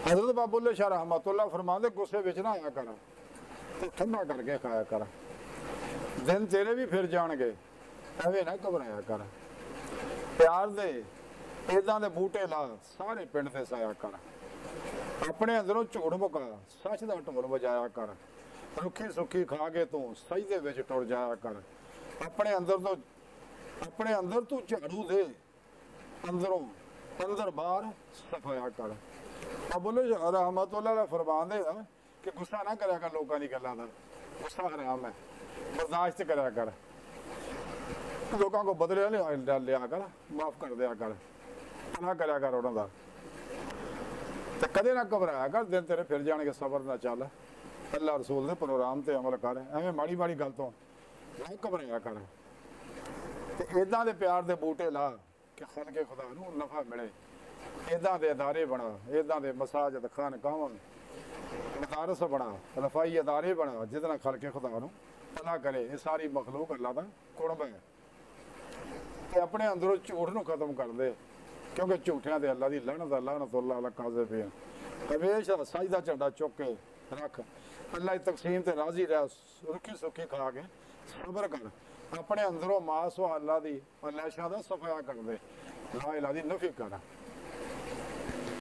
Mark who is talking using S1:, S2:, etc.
S1: हजरत बाबुल्ले शाह रहमतुल्लाह फरमाते गुस्से विच ना आया कर, तो ठंडा करके खाया कर, दिन तेरे भी फिर जाणगे, एवें ना घबराया कर। प्यार दे इदां दे बूटे ला, सारे पिंड ते साया कर। अपने अंदरों झूठ मुका, सच दा ढोल वजाया कर। रुखी सुखी खा के तू सजदे विच टुर जाया कर। अपने अंदर तू झाड़ू दे, अंदरों अंदर बाहर सफाया कर। बाबुल्ले शाह रहमतुल्लाह फरमांदे आ कि गुस्सा ना करया कर लोकां दी गल्लां दा, गुस्सा हराम है, बर्दाश्त करया कर। लोगों को बदले लिया कर, माफ कर दिया कर, ना करया कर उन्हां दा। ते कदे ना घबराया कर, दिन तेरे फिर जाणगे, सबर ना चल, अल्लाह रसूल दे प्रोग्राम ते अमल कर, एवें माड़ी माड़ी गल तो ना घबराया कर। ते इदां दे प्यार दे बूटे ला कि खलके खुदा नूं नफा मिले। इदां दे अदारे बना, इदां दे मसाजिद खानकावां मदारस बना, रफाई अदारे बना, जिहदे नाल खलके खुदा नूं भला करे। ये सारी मखलूक अल्लाह दा कुर्ब है। ते अपने अंदरों झूठ नूं खत्म कर दे, क्योंकि झूठियां ते अल्लाह दी लानत है, लानतुल्लाह अला काज़िबीन। हमेशा सच दा झंडा चुक के रख, अल्लाह दी तकसीम ते राज़ी रह, रुखी सुखी खा के सबर कर। अपने अंदरों मास व अल्लाह दी अल्लाह दा सफाया कर दे, ला इलाहा दी नफी कर।